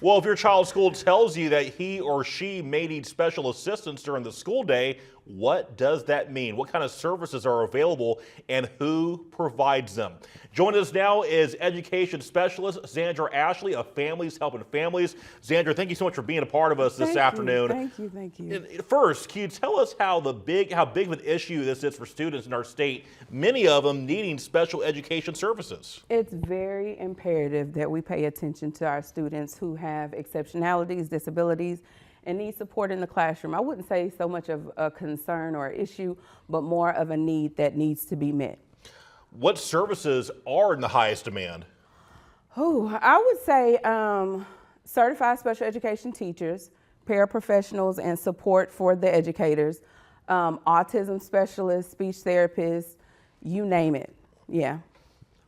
Well, if your child's school tells you that he or she may need special assistance during the school day, what does that mean? What kind of services are available and who provides them? Joining us now is education specialist Zandra Ashley of Families Helping Families. Zandra, thank you so much for being a part of us this afternoon. Thank you. First, can you tell us how big of an issue this is for students in our state, many of them needing special education services? It's very imperative that we pay attention to our students who have exceptionalities, disabilities, and need support in the classroom. I wouldn't say so much of a concern or issue, but more of a need that needs to be met. What services are in the highest demand? Oh, I would say certified special education teachers, paraprofessionals, and support for the educators, autism specialists, speech therapists, you name it. Yeah.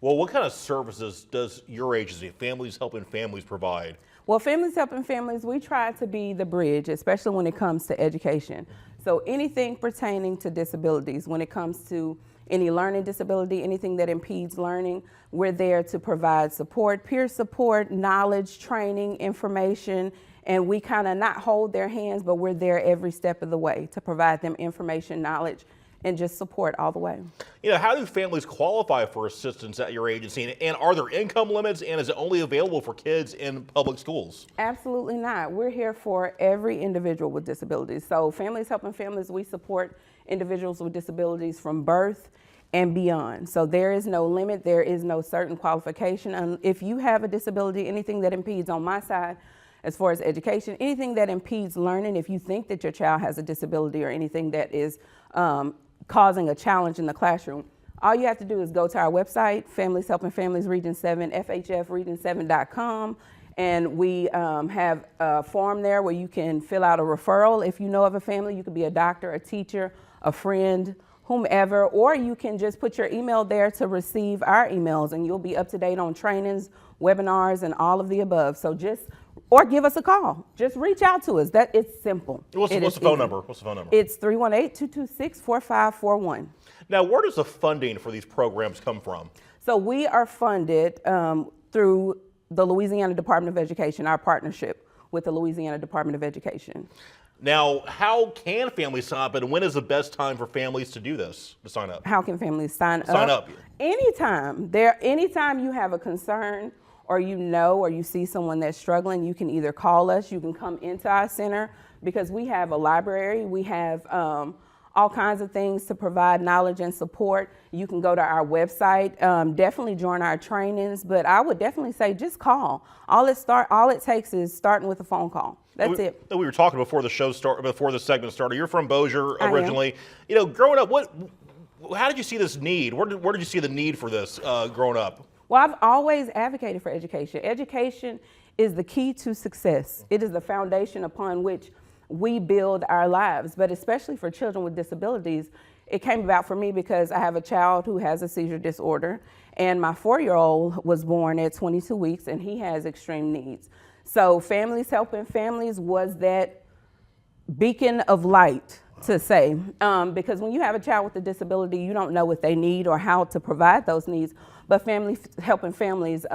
Well, what kind of services does your agency, Families Helping Families, provide? Well, Families Helping Families, we try to be the bridge, especially when it comes to education. So anything pertaining to disabilities, when it comes to any learning disability, anything that impedes learning, we're there to provide support, peer support, knowledge, training, information, and we kind of not hold their hands, but we're there every step of the way to provide them information, knowledge, and just support all the way. You know, how do families qualify for assistance at your agency? And are there income limits, and is it only available for kids in public schools? Absolutely not. We're here for every individual with disabilities. So Families Helping Families, we support individuals with disabilities from birth and beyond. So there is no limit, there is no certain qualification. And if you have a disability, anything that impedes on my side, as far as education, anything that impedes learning, if you think that your child has a disability or anything that is causing a challenge in the classroom, all you have to do is go to our website, Families Helping Families Region 7, FHFRegion7.com, and we have a form there where you can fill out a referral. If you know of a family, you could be a doctor, a teacher, a friend, whomever, or you can just put your email there to receive our emails, and you'll be up to date on trainings, webinars, and all of the above. So or give us a call. Just reach out to us. It's simple. What's the phone number? What's the phone number? It's 318-226-4541. Now, where does the funding for these programs come from? So we are funded through the Louisiana Department of Education, our partnership with the Louisiana Department of Education. Now, how can families sign up, and when is the best time for families to do this, to sign up? How can families sign up? Sign up. Anytime. Anytime you have a concern, or or you see someone that's struggling, you can either call us, you can come into our center, because we have a library, we have all kinds of things to provide knowledge and support. You can go to our website, definitely join our trainings, but I would definitely say just call. All it takes is starting with a phone call. That's it. We were talking before the segment started. You're from Bossier originally. You know, growing up, how did you see this need? Where did you see the need for this growing up? Well, I've always advocated for education. Education is the key to success. It is the foundation upon which we build our lives, but especially for children with disabilities, it came about for me because I have a child who has a seizure disorder, and my 4-year-old was born at 22 weeks, and he has extreme needs. So Families Helping Families was that beacon of light, to say, because when you have a child with a disability, you don't know what they need or how to provide those needs. But Families Helping Families,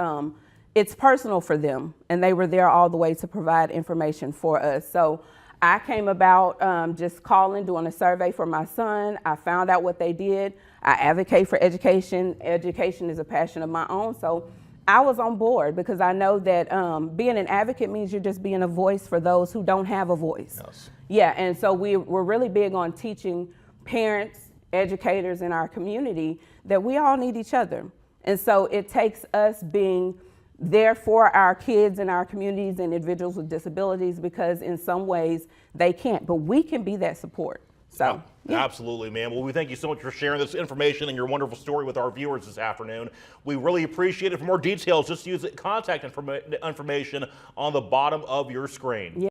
it's personal for them, and they were there all the way to provide information for us. So I came about just calling, doing a survey for my son. I found out what they did. I advocate for education. Education is a passion of my own. So I was on board because I know that being an advocate means you're just being a voice for those who don't have a voice. Yes. Yeah, and so we're really big on teaching parents, educators in our community that we all need each other. And so it takes us being there for our kids and our communities and individuals with disabilities, because in some ways they can't, but we can be that support. So, yeah. Absolutely, man. Well, we thank you so much for sharing this information and your wonderful story with our viewers this afternoon. We really appreciate it. For more details, just use the contact information on the bottom of your screen. Yeah.